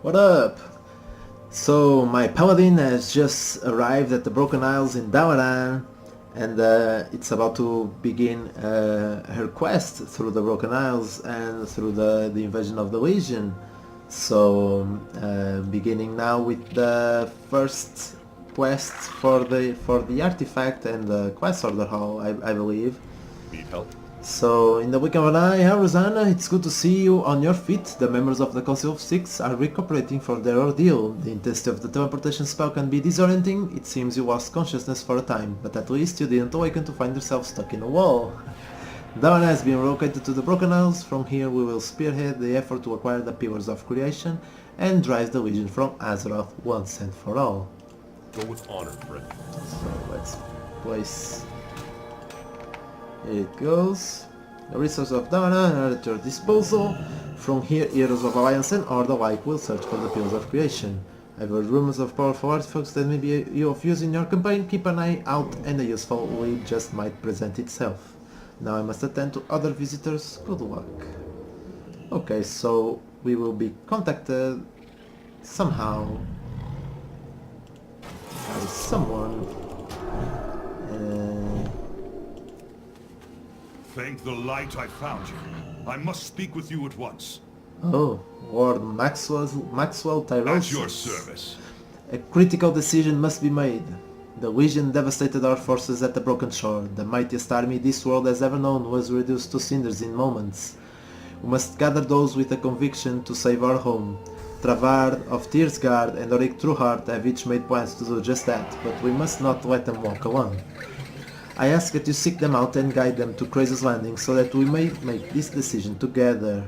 What up? So my Paladin has just arrived at the Broken Isles in Dalaran, and it's about to begin her quest through the Broken Isles and through the invasion of the Legion. So beginning now with the first quest for the artifact and the quest order hall, I believe. Need help? So, in the blink of an eye, hi Rosanna, it's good to see you on your feet. The members of the Council of Six are recuperating from their ordeal. The intensity of the teleportation spell can be disorienting. It seems you lost consciousness for a time, but at least you didn't awaken to find yourself stuck in a wall. Dawn has been relocated to the Broken Isles. From here we will spearhead the effort to acquire the Pillars of Creation and drive the Legion from Azeroth once and for all. Go with honor, friend. So, let's place... Here it goes. The resources of Dana are at your disposal. From here, heroes of Alliance and Horde alike will search for the Pillars of Creation. I've heard rumors of powerful artifacts that may be of use in your campaign. Keep an eye out and a useful lead just might present itself. Now I must attend to other visitors. Good luck. Okay, so we will be contacted somehow by someone. Thank the light I found you. I must speak with you at once. Oh, Lord Maxwell Tyrosus. At your service. A critical decision must be made. The Legion devastated our forces at the Broken Shore. The mightiest army this world has ever known was reduced to cinders in moments. We must gather those with a conviction to save our home. Travaard of Truthguard and Auric Trueheart have each made plans to do just that, but we must not let them walk alone. I ask that you seek them out and guide them to Krasis Landing so that we may make this decision together.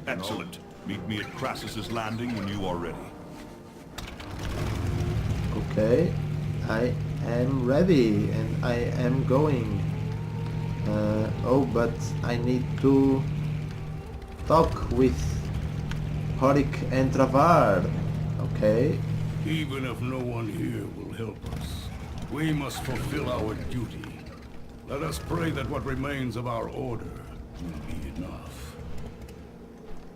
Excellent. Meet me at Krasis' Landing when you are ready. Okay, I am ready and I am going. Oh, but I need to talk with Auric and Travaard. Okay. Even if no one here will help us, we must fulfill our duty. Let us pray that what remains of our order will be enough.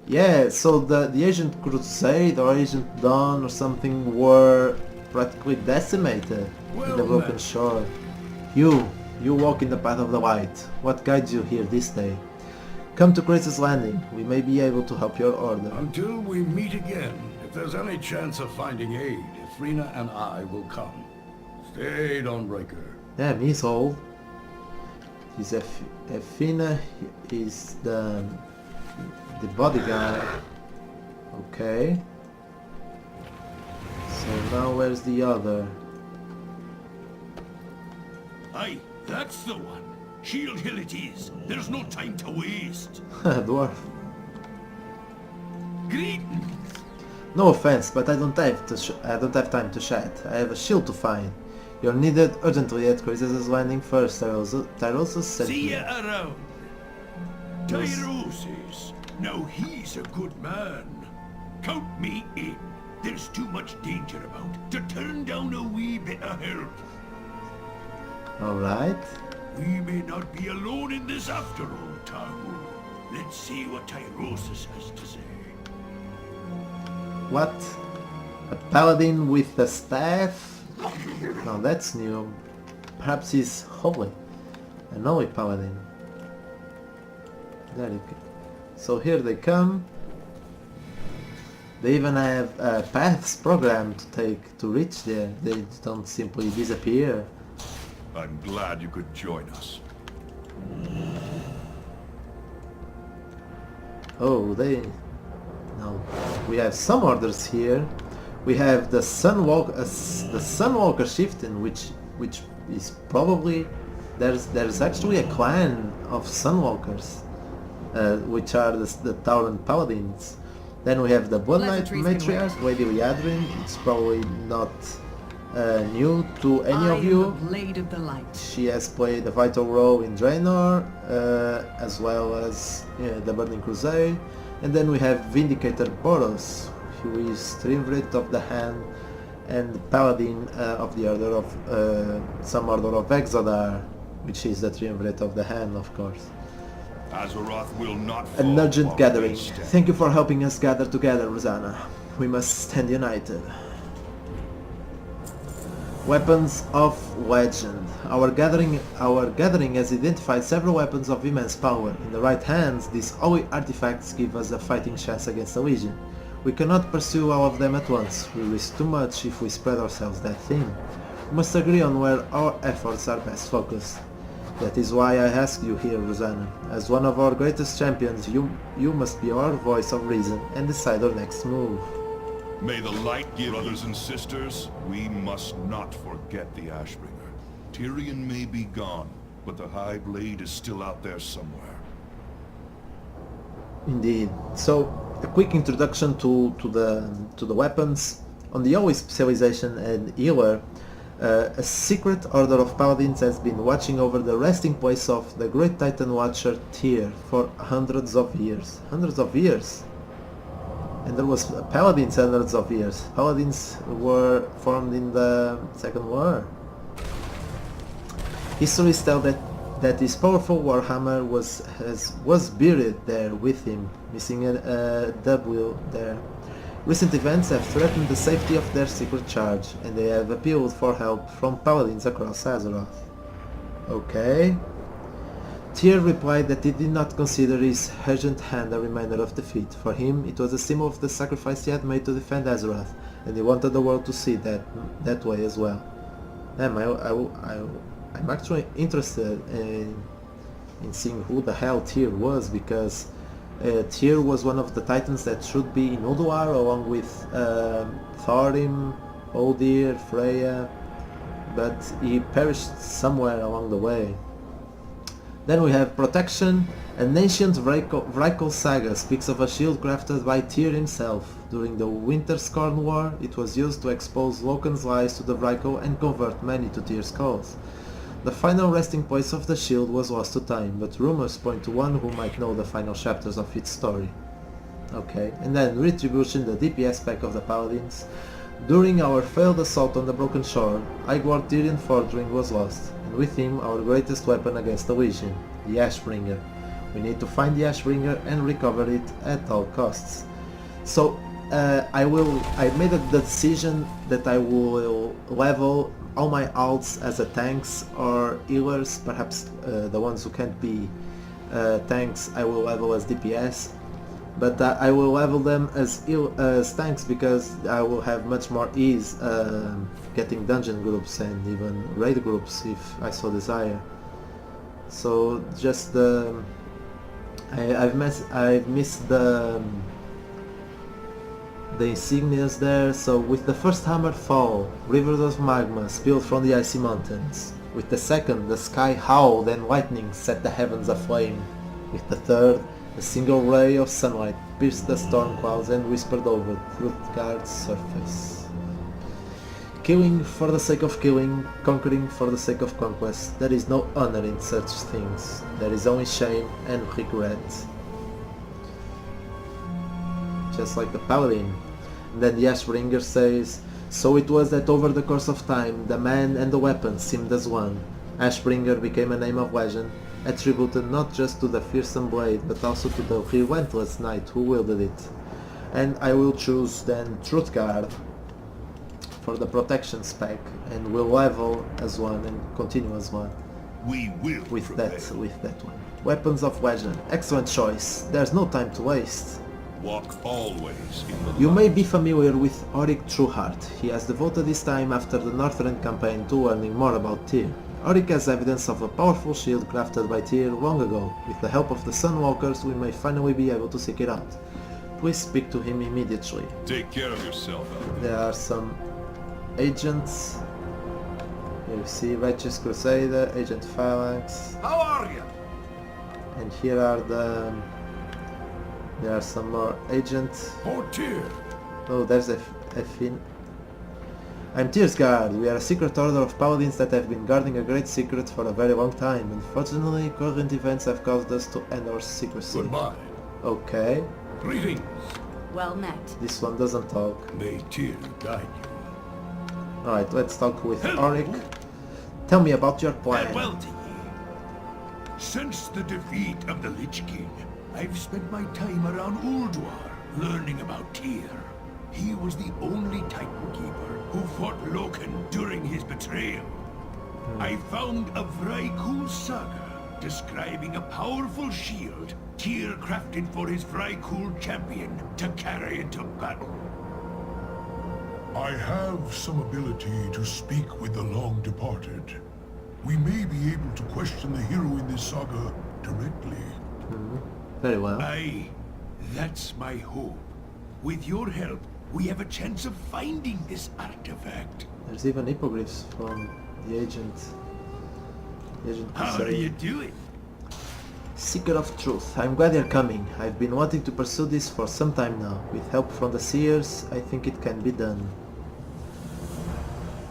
Yeah, so the Ancient Crusade or Ancient Dawn or something were practically decimated in the Broken Shore. You walk in the path of the light. What guides you here this day? Come to Krasis Landing. We may be able to help your order. Until we meet again, if there's any chance of finding aid, Frina and I will come. Stay, Dawnbreaker. Damn, he's old. He's Efina is the bodyguard. Okay. So now where's the other? Aye, that's the one. Shield Hill it is. There's no time to waste. Dwarf. Greetings. No offense, but I don't have time to chat. I have a shield to find. You're needed urgently at Krasis' Landing first. Tyrosus sent See me. ya around. Tyrosus. Now he's a good man. Count me in. There's too much danger about to turn down a wee bit of help. Alright. We may not be alone in this after all, Tau. Let's see what Tyrosus has to say. What? A paladin with a staff? No, that's new. Perhaps he's holy. An holy paladin. There you go. So here they come. They even have paths programmed to take to reach there. They don't simply disappear. I'm glad you could join us. Oh, no. We have some orders here. We have the Sunwalker Chieftain, which is probably there's actually a clan of Sunwalkers, which are the Tauren Paladins. Then we have the Blood Knight Matriarch, Lady Liadrin. It's probably not new to any of you. Blade of the Light. She has played a vital role in Draenor, as well as the Burning Crusade. And then we have Vindicator Boros, who is Triumvirate of the Hand and Paladin of the Order of some Order of Exodar, which is the Triumvirate of the Hand, of course. Azeroth will not An fall urgent while gathering. we stand. Thank you for helping us gather together, Rosanna. We must stand united. Weapons of Legend. Our gathering has identified several weapons of immense power. In the right hands, these holy artifacts give us a fighting chance against the Legion. We cannot pursue all of them at once. We risk too much if we spread ourselves that thin. We must agree on where our efforts are best focused. That is why I ask you here, Rosanna. As one of our greatest champions, you must be our voice of reason and decide our next move. May the light give brothers and sisters. We must not forget the Ashbringer. Tyrion may be gone, but the High Blade is still out there somewhere. Indeed. So, a quick introduction to the weapons. On the Holy Specialization and Healer, a secret order of Paladins has been watching over the resting place of the great Titan Watcher Tyr for hundreds of years. Hundreds of years! And there was Paladins hundreds of years. Paladins were formed in the Second War. Histories tell that his powerful warhammer was buried there with him, missing a W there. Recent events have threatened the safety of their secret charge, and they have appealed for help from Paladins across Azeroth. Okay. Tyr replied that he did not consider his urgent hand a reminder of defeat. For him, it was a symbol of the sacrifice he had made to defend Azeroth, and he wanted the world to see that way as well. Damn, I'm actually interested in seeing who the hell Tyr was, because Tyr was one of the titans that should be in Ulduar along with Thorim, Oldir, Freya, but he perished somewhere along the way. Then we have Protection. An ancient Vrykul saga speaks of a shield crafted by Tyr himself. During the Winterscorn War, it was used to expose Loken's lies to the Vrykul and convert many to Tyr's cause. The final resting place of the shield was lost to time, but rumors point to one who might know the final chapters of its story. Okay, and then Retribution, the DPS spec of the Paladins. During our failed assault on the Broken Shore, Igwar Tyrion Fordring was lost, and with him our greatest weapon against the Legion, the Ashbringer. We need to find the Ashbringer and recover it at all costs. So I made the decision that I will level all my alts as a tanks or healers, perhaps the ones who can't be tanks I will level as DPS, but I will level them as tanks because I will have much more ease getting dungeon groups and even raid groups if I so desire. So just I've missed the insignias there. So with the first hammer fall, rivers of magma spilled from the icy mountains. With the second, the sky howled and lightning set the heavens aflame. With the third, a single ray of sunlight pierced the storm clouds and whispered over Truthguard's surface. Killing for the sake of killing, conquering for the sake of conquest, there is no honor in such things. There is only shame and regret. Just like the Paladin. And then the Ashbringer says, so it was that over the course of time, the man and the weapon seemed as one. Ashbringer became a name of legend, attributed not just to the fearsome blade, but also to the relentless knight who wielded it. And I will choose then Truthguard for the protection spec, and will level as one and continue as one. We will with prevail. that one. Weapons of legend, excellent choice. There's no time to waste. Walk always in the You light. may be familiar with Auric Trueheart. He has devoted his time after the Northern campaign to learning more about Tyr. Auric has evidence of a powerful shield crafted by Tyr long ago. With the help of the Sunwalkers, we may finally be able to seek it out. Please speak to him immediately. Take care of yourself, Alfred. There are some agents. Here we see Righteous Crusader, Agent Phalanx, How are you? and here are there are some more agents. Tyr. Oh, there's a fin. I'm Truthguard. We are a secret order of paladins that have been guarding a great secret for a very long time. Unfortunately, current events have caused us to end our secrecy. Goodbye. Okay, Greetings. Well met. this one doesn't talk. May Tyr guide you. Alright, let's talk with Hello. Auric. Tell me about your plan. Farewell to ye. Since the defeat of the Lich King, I've spent my time around Ulduar, learning about Tyr. He was the only Titan Keeper who fought Loken during his betrayal. I found a Vrykul saga describing a powerful shield Tyr crafted for his Vrykul champion to carry into battle. I have some ability to speak with the long-departed. We may be able to question the hero in this saga directly. Very well. Aye, that's my hope. With your help, we have a chance of finding this artifact. There's even hippogriffs from the agent. How do you do it? Seeker of Truth, I'm glad you're coming. I've been wanting to pursue this for some time now. With help from the Seers, I think it can be done.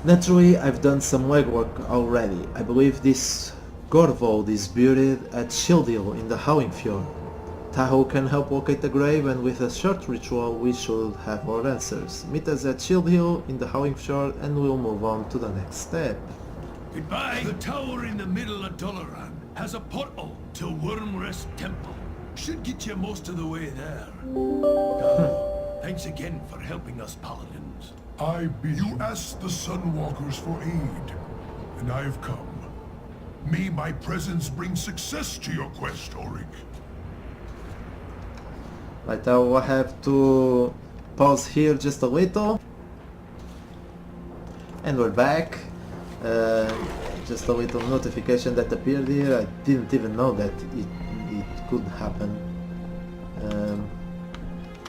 Naturally, I've done some legwork already. I believe this Gorvold is buried at Shildil in the Howling Fjord. Tahoe can help locate the grave, and with a short ritual we should have our answers. Meet us at Shildil in the Howling Fjord and we'll move on to the next step. Goodbye. The tower in the middle of Dolaran has a portal to Wormrest Temple. Should get you most of the way there. Thanks again for helping us, Paladins. You asked the Sunwalkers for aid, and I have come. May my presence bring success to your quest, Auric. Right, I will have to pause here just a little. And we're back. Just a little notification that appeared here. I didn't even know that it could happen.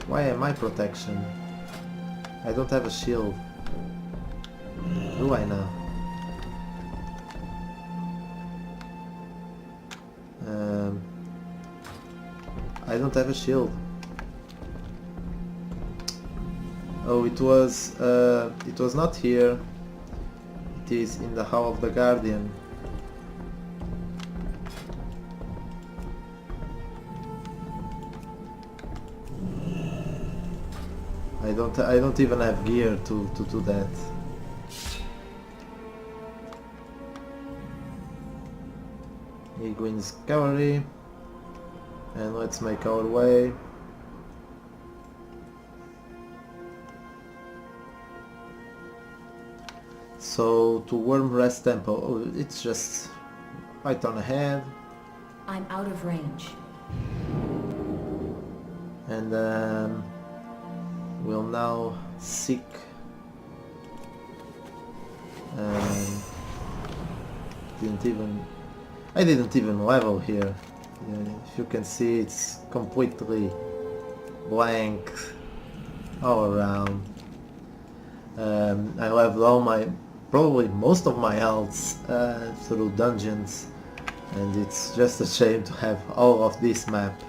Why am I protection? I don't have a shield. Do I now? I don't have a shield. Oh, it was not here. It is in the Hall of the Guardian. I don't even have gear to do that. Egwin's cavalry, and let's make our way. So to Wormrest Temple. Oh, it's just right on ahead. I'm out of range. And we'll now seek I didn't even level here. If you can see, it's completely blank all around. I leveled probably most of my healths through dungeons, and it's just a shame to have all of this map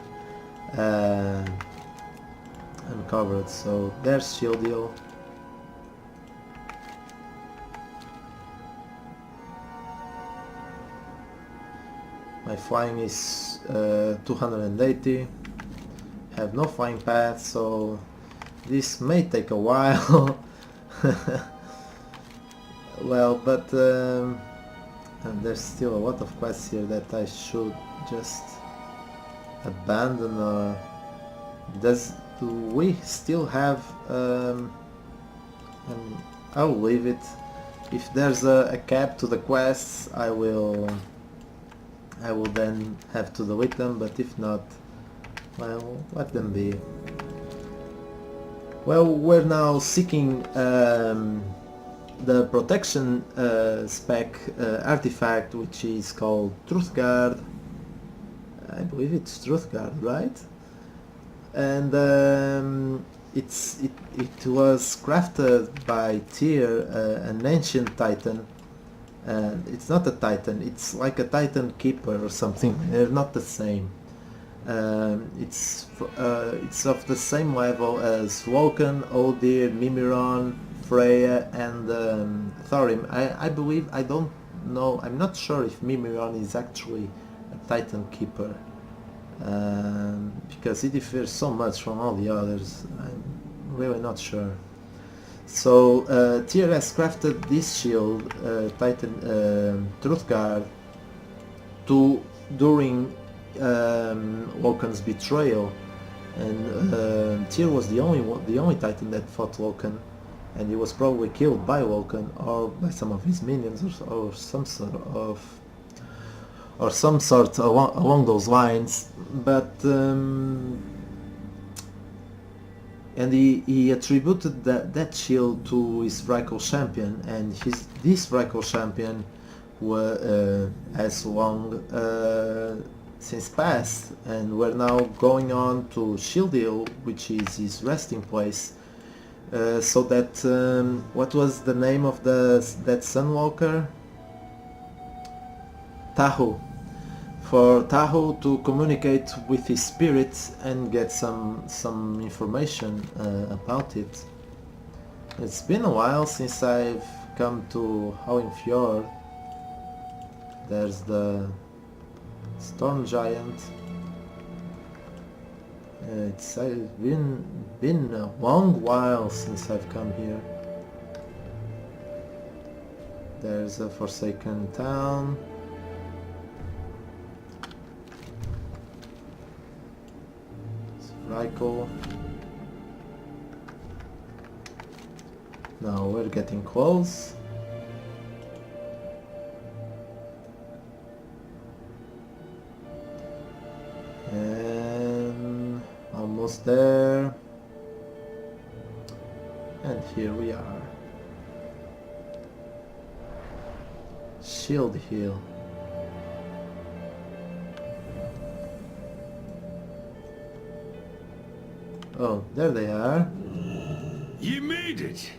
uncovered. So there's Shildil. My flying is 280. Have no flying path, so this may take a while. Well, but and there's still a lot of quests here that I should just abandon. Or do we still have? I'll leave it. If there's a cap to the quests, I will then have to delete them. But if not, well, let them be. Well, we're now seeking the protection spec artifact, which is called Truthguard. I believe it's Truthguard, right? And it was crafted by Tyr, an ancient titan. And it's not a titan; it's like a titan keeper or something. They're not the same. It's of the same level as Loken, Odir, Mimiron, Freya, and Thorim. I believe, I don't know, I'm not sure if Mimiron is actually a Titan Keeper, because it differs so much from all the others. I'm really not sure. So Tyr has crafted this shield, Titan Truthguard, during Loken's betrayal, And Tyr was the only Titan that fought Vulcan, and he was probably killed by Vulcan or by some of his minions or some sort along those lines. But and he attributed that shield to his Vrykul champion, and this Vrykul champion has long since passed, and we're now going on to Shield Hill, which is his resting place. So that what was the name of that Sunwalker? Tahu. For Tahu to communicate with his spirit and get some information about it. It's been a while since I've come to Howling Fjord. There's the Storm Giant. It's been a long while since I've come here. There's a Forsaken Town. It's Vrykul. Now we're getting close. And almost there, and here we are. Shield Hill. Oh, there they are. Ye made it!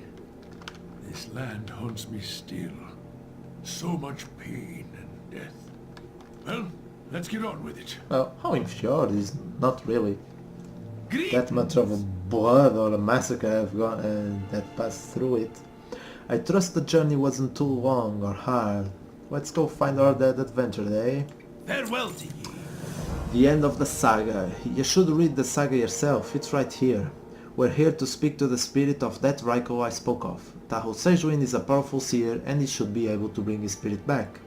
This land haunts me still. So much pain and death. Well, let's get on with it. Well, Howling Fjord is not really Greetings. that much of a blood or a massacre I've got that passed through it. I trust the journey wasn't too long or hard. Let's go find our dead adventure, eh? Farewell to ye. The end of the saga. You should read the saga yourself, it's right here. We're here to speak to the spirit of that Vrykul I spoke of. Tahu Sejuin is a powerful seer and he should be able to bring his spirit back.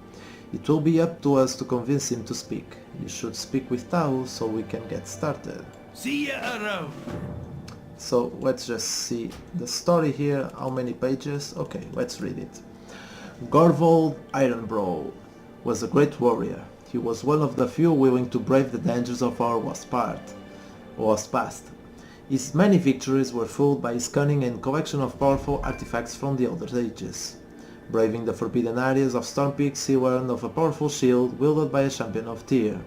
It will be up to us to convince him to speak. You should speak with Tahu so we can get started. See ya around. So let's just see the story here. How many pages? Okay, let's read it. Gorvold Ironbrow was a great warrior. He was one of the few willing to brave the dangers of our lost past. His many victories were fueled by his cunning and collection of powerful artifacts from the Elder Ages. Braving the forbidden areas of Storm Peaks, he learned of a powerful shield wielded by a champion of Tyr.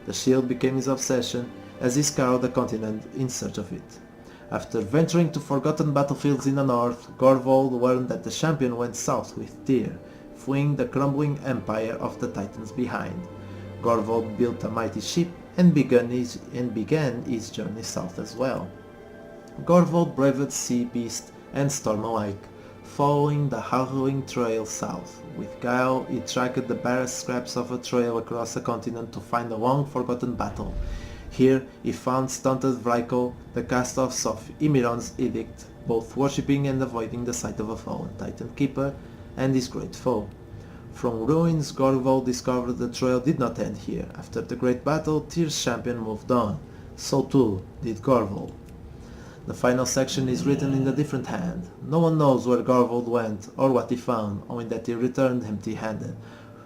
The shield became his obsession as he scoured the continent in search of it. After venturing to forgotten battlefields in the north, Gorvold learned that the champion went south with Tyr, fleeing the crumbling empire of the Titans behind. Gorvold built a mighty ship and began his journey south as well. Gorvold braved sea beast and storm alike, following the howling trail south. With guile, he tracked the barest scraps of a trail across the continent to find a long-forgotten battle. Here, he found stunted Vrykul, the cast-offs of Imiron's edict, both worshipping and avoiding the sight of a fallen Titan Keeper and his great foe. From ruins, Gorvold discovered the trail did not end here. After the great battle, Tyr's champion moved on. So too did Gorvold. The final section is written in a different hand. No one knows where Gorvold went or what he found, only that he returned empty-handed.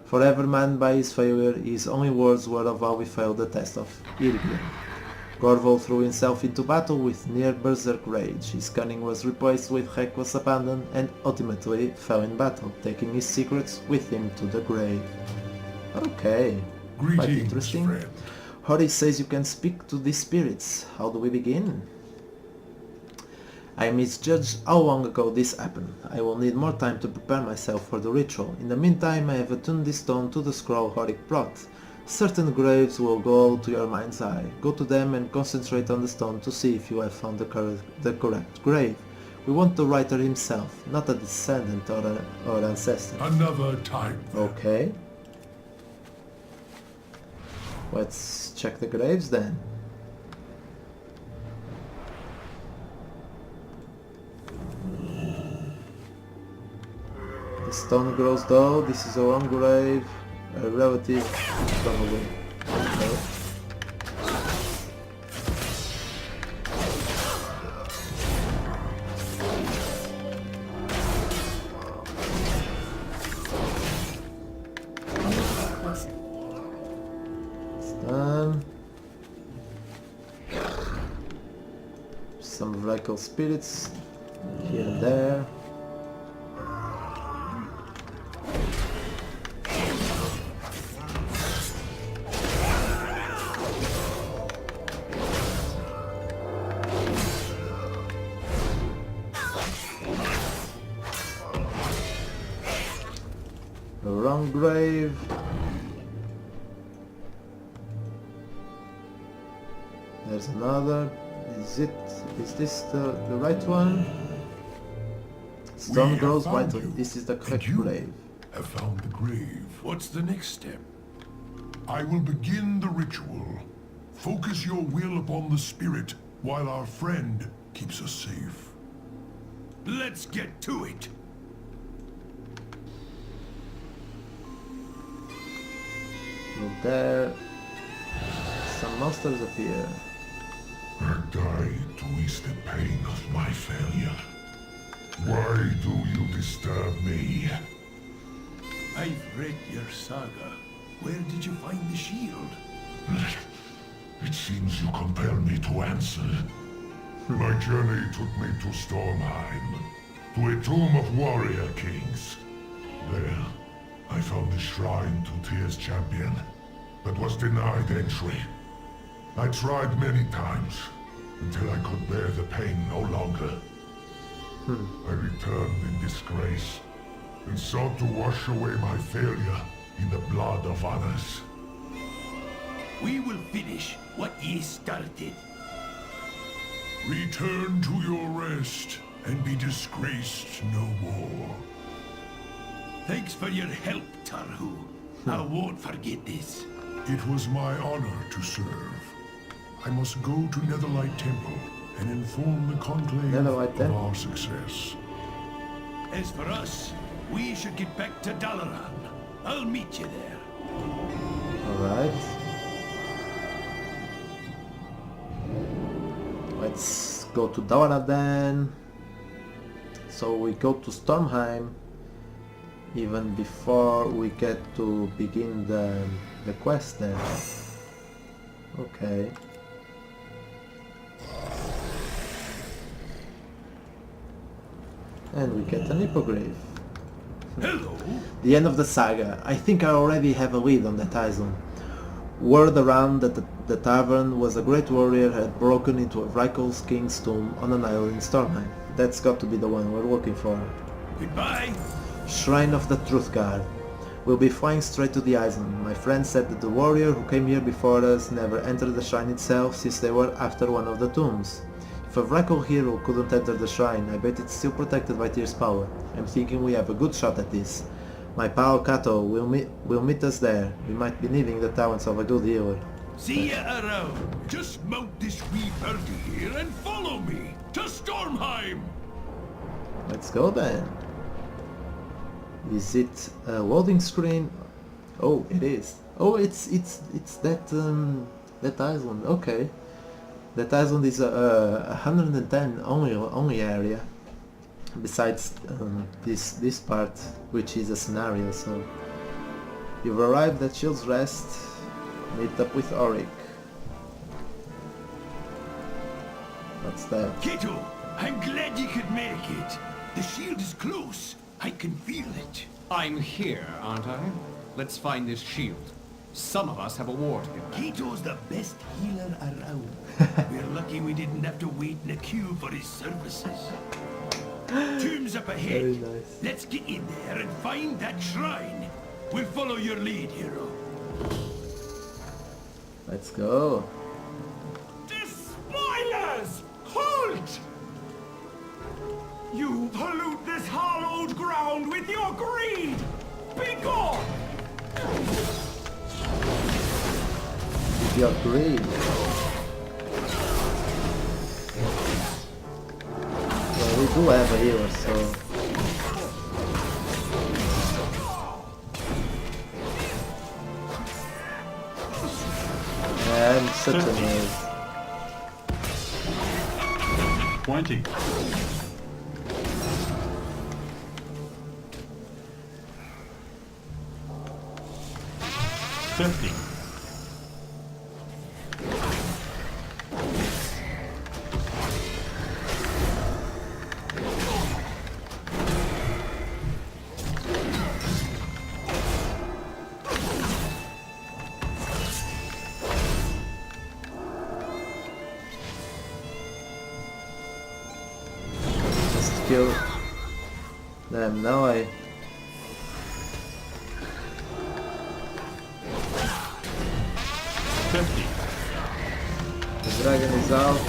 Forever manned by his failure, his only words were of how he failed the test of Iridium. Gorvold threw himself into battle with near berserk rage. His cunning was replaced with reckless abandon and ultimately fell in battle, taking his secrets with him to the grave. Okay, quite Greetings, interesting. friend. Hori says you can speak to these spirits. How do we begin? I misjudged how long ago this happened. I will need more time to prepare myself for the ritual. In the meantime, I have attuned this stone to the scroll Horik brought. Certain graves will go to your mind's eye. Go to them and concentrate on the stone to see if you have found the correct grave. We want the writer himself, not a descendant or ancestor. Another time. Okay. Let's check the graves then. The stone grows though. This is a wrong grave. A relative, probably. Okay. Vrykul spirits here and there. The wrong grave. There's another. Is this the right one? Stone We grows have found white. you, This is the and correct you grave. have found the grave. What's the next step? I will begin the ritual. Focus your will upon the spirit while our friend keeps us safe. Let's get to it. And there, some monsters appear. I die to ease the pain of my failure. Why do you disturb me? I've read your saga. Where did you find the shield? It seems you compel me to answer. My journey took me to Stormheim, to a tomb of warrior kings. There, I found a shrine to Tyr's champion, but was denied entry. I tried many times, until I could bear the pain no longer. I returned in disgrace, and sought to wash away my failure in the blood of others. We will finish what ye started. Return to your rest, and be disgraced no more. Thanks for your help, Tarhu. I won't forget this. It was my honor to serve. I must go to Netherlight Temple and inform the Conclave Netherlight of Temple. our success. As for us, we should get back to Dalaran. I'll meet you there. Alright. Let's go to Dalaran then. So we go to Stormheim even before we get to begin the quest then. Okay. And we get an hippogriff. Hello? The end of the saga. I think I already have a lead on that island. Word around that the tavern was a great warrior had broken into a Vrykul's king's tomb on an island in Stormheim. That's got to be the one we're looking for. Goodbye. Shrine of the Truthguard. We'll be flying straight to the island. My friend said that the warrior who came here before us never entered the shrine itself since they were after one of the tombs. If a Vrykul hero couldn't enter the shrine, I bet it's still protected by Tyr's power. I'm thinking we have a good shot at this. My pal Kato will meet us there. We might be needing the talents of a good healer. See ya around. Just mount this wee birdie here and follow me to Stormheim. Let's go then. Is it a loading screen? Oh, it is. Oh, it's that that island. Okay, that island is a 110 only area. Besides this part, which is a scenario. So you've arrived at Shield's Rest. Meet up with Auric. What's that? Kato, I'm glad you could make it. The shield is close. I can feel it. I'm here, aren't I? Let's find this shield. Some of us have a war together. Kato's the best healer around. We're lucky we didn't have to wait in a queue for his services. Tomb's up ahead. Very nice. Let's get in there and find that shrine. We'll follow your lead, hero. Let's go. Despoilers! Halt! You pollute this hallowed ground with your greed! Begone! If you're great. Well, we do have a healer, so... Yeah, I'm such a nerd. 20. $50. kill them. Now I... The dragon is out.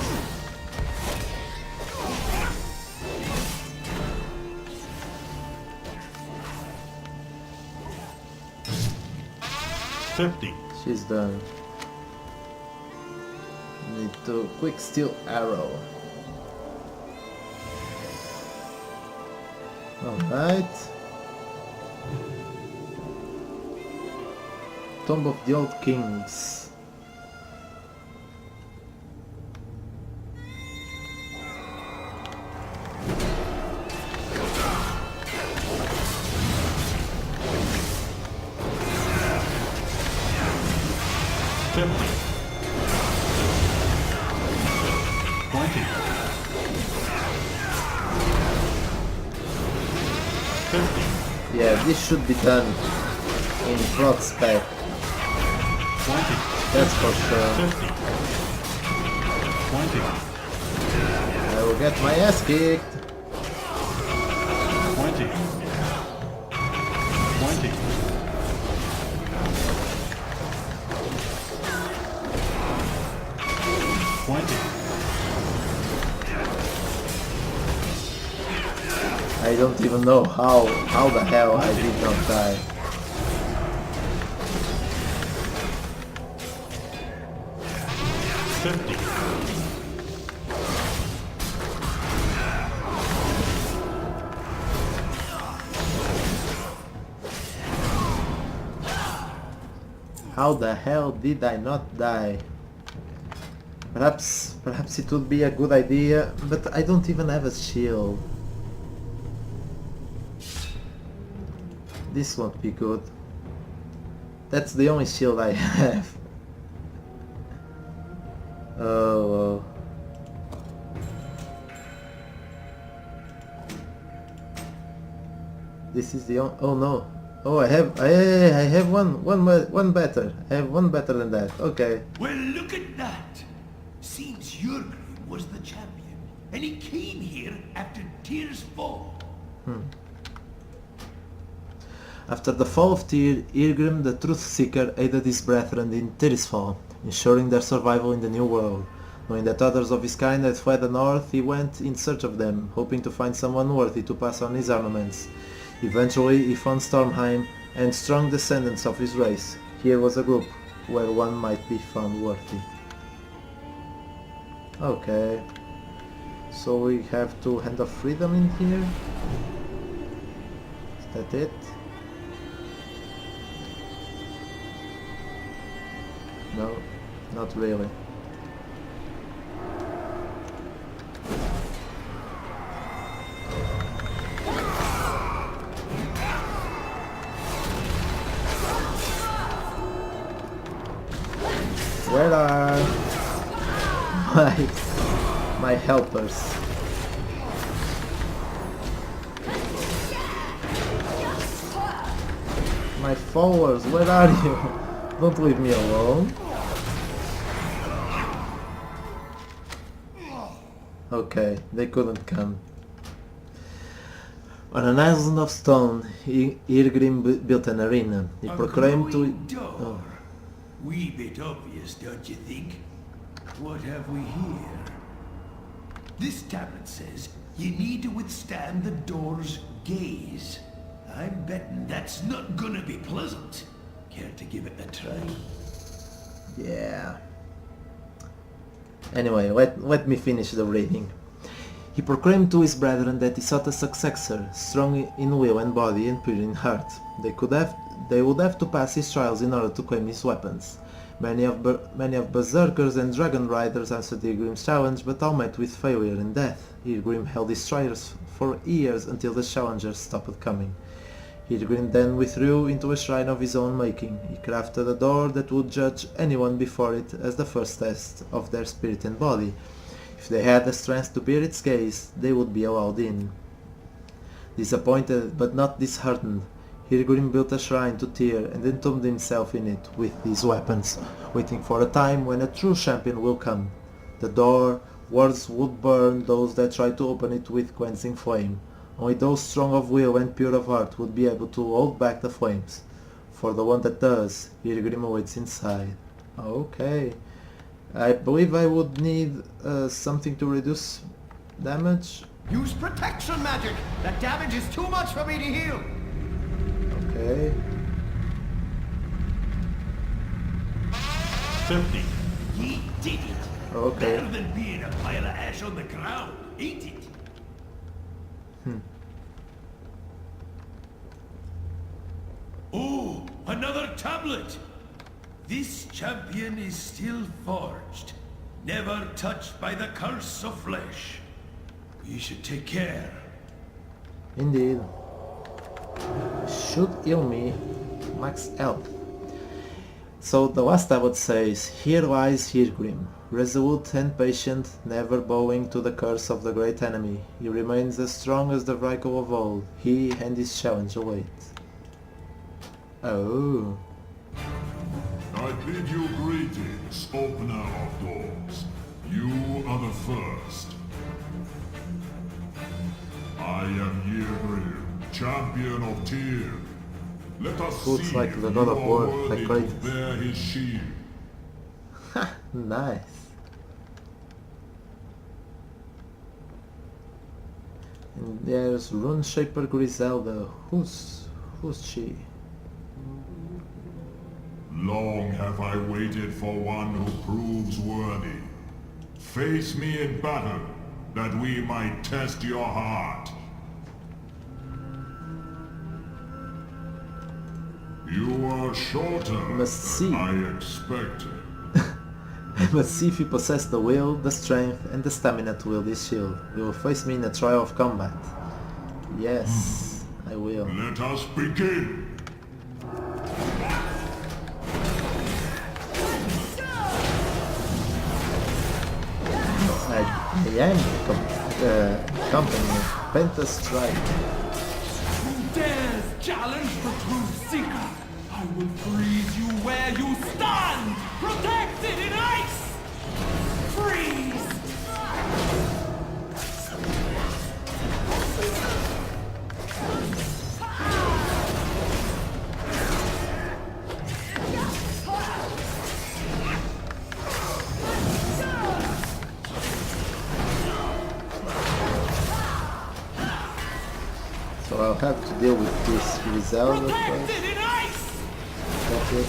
She's done. Need to quick steel arrow. Alright. Tomb of the Old Kings. Yeah, this should be done in plot spec. That's for sure. I will get my ass kicked. I don't even know how the hell I did not die. How the hell did I not die? Perhaps it would be a good idea, but I don't even have a shield. This won't be good. That's the only shield I have. Oh. This is the only... Oh no. Oh, I have one better. I have one better than that. Okay. Well, look at that. Seems Vrykul was the champion, and he came here after Tyr's fall. After the fall of Tyr, Irgrim the Truth Seeker aided his brethren in Tyr's fall, ensuring their survival in the new world. Knowing that others of his kind had fled the north, he went in search of them, hoping to find someone worthy to pass on his armaments. Eventually, he found Stormheim and strong descendants of his race. Here was a group where one might be found worthy. Okay. So we have to Hand of Freedom in here? Is that it? No, not really. Where are my helpers? My followers, where are you? Don't leave me alone. Okay, they couldn't come. On an island of stone, Irgrim built an arena. He proclaimed to... Oh. Wee bit obvious, don't you think? What have we here? This tablet says you need to withstand the door's gaze. I'm betting that's not gonna be pleasant. Care to give it a try? Yeah. Anyway, let me finish the reading. He proclaimed to his brethren that he sought a successor, strong in will and body and pure in heart. They would have to pass his trials in order to claim his weapons. Many of berserkers and dragon riders answered Irgrim's challenge, but all met with failure and death. Irgrim held his trials for years until the challengers stopped coming. Irgrim then withdrew into a shrine of his own making. He crafted a door that would judge anyone before it as the first test of their spirit and body. If they had the strength to bear its gaze, they would be allowed in. Disappointed but not disheartened, Irgrim built a shrine to Tyr and entombed himself in it with these weapons, waiting for a time when a true champion will come. The door Words would burn those that try to open it with quenching flame. Only those strong of will and pure of heart would be able to hold back the flames. For the one that does, Irgrim awaits inside. Okay. I believe I would need something to reduce damage. Use protection magic! That damage is too much for me to heal! Okay. 50. He did it. Okay. Better than being a pile of ash on the ground, ain't it? Oh, another tablet! This champion is still forged, never touched by the curse of flesh. We should take care. Indeed. Should heal me. Max health. So the last tablet says, here lies Hirgrim, resolute and patient, never bowing to the curse of the great enemy. He remains as strong as the Vrykul of old. He and his challenge await. Oh. I bid you greetings, opener of doors. You are the first. I am Yrgrim, champion of Tyr. Let us Looks see like if the you God of are War, worthy like to bear his shield. Nice. And there's Runeshaper Griselda. Who's she? Long have I waited for one who proves worthy. Face me in battle, that we might test your heart. You are shorter Must see. than I expected. I must see if you possess the will, the strength, and the stamina to wield this shield. You will face me in a trial of combat. Yes, I will. Let us begin. I am company of Pentastrike. Who dares challenge the Truth Seeker? I will freeze you where you stand! Protected in ice! Freeze! So I'll have to deal with this Griselda first. Protected in ice! That's it.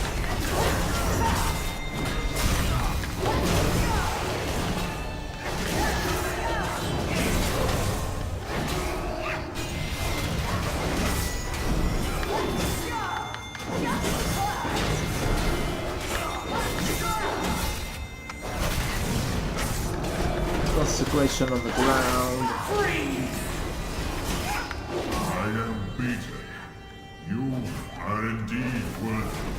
Consecration on the ground. Freeze! I am beaten. You are indeed worthy.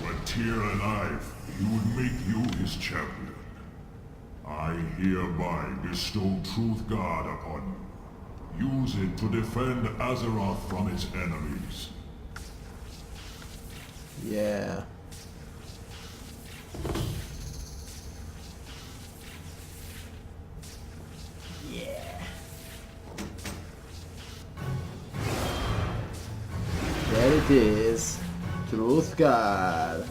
Were Tyr alive, he would make you his champion. I hereby bestow Truthguard upon you. Use it to defend Azeroth from its enemies. Yeah. There it is. Truthguard.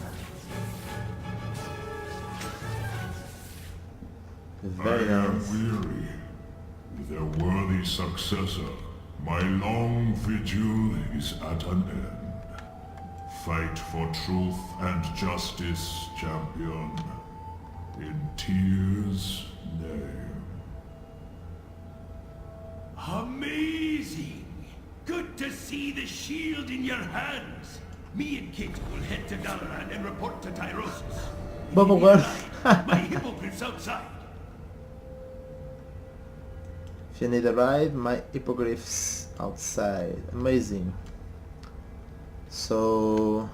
Very I am nice. weary. With a worthy successor, my long vigil is at an end. Fight for truth and justice, champion. In Tyr's name. Amazing! Good to see the shield in your hands. Me and Kit will head to Dalaran and report to Tyrosus. Bubblegum. My hippogriff's outside. If you need a ride, my hippogriff's outside. Amazing. So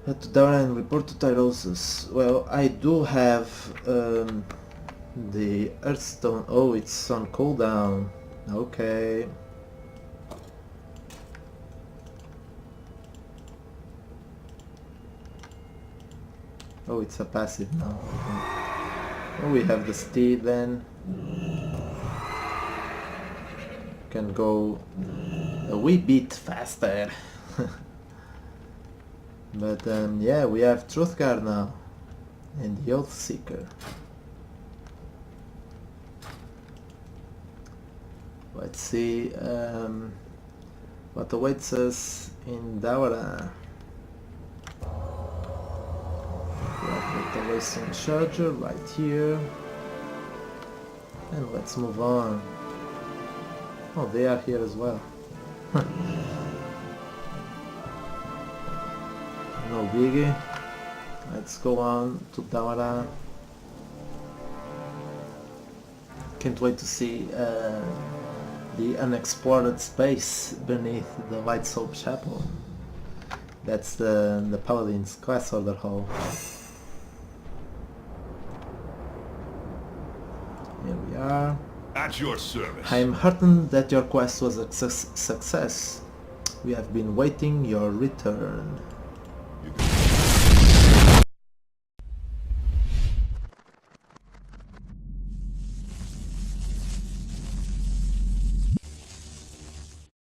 head to Dalaran and report to Tyrosus. Well, I do have the Earthstone. Oh, it's on cooldown. Okay. Oh, it's a passive now. Okay. Oh, we have the steed then. Can go a wee bit faster. But yeah, we have Truthguard now and the Oath Seeker. Let's see what awaits us in Dawara. We have the Racing Charger right here. And let's move on. Oh, they are here as well. No biggie. Let's go on to Dawara. Can't wait to see the unexplored space beneath the White Soap Chapel. That's the Paladin's class order hall. Here we are. At your service. I am heartened that your quest was a success. We have been waiting your return.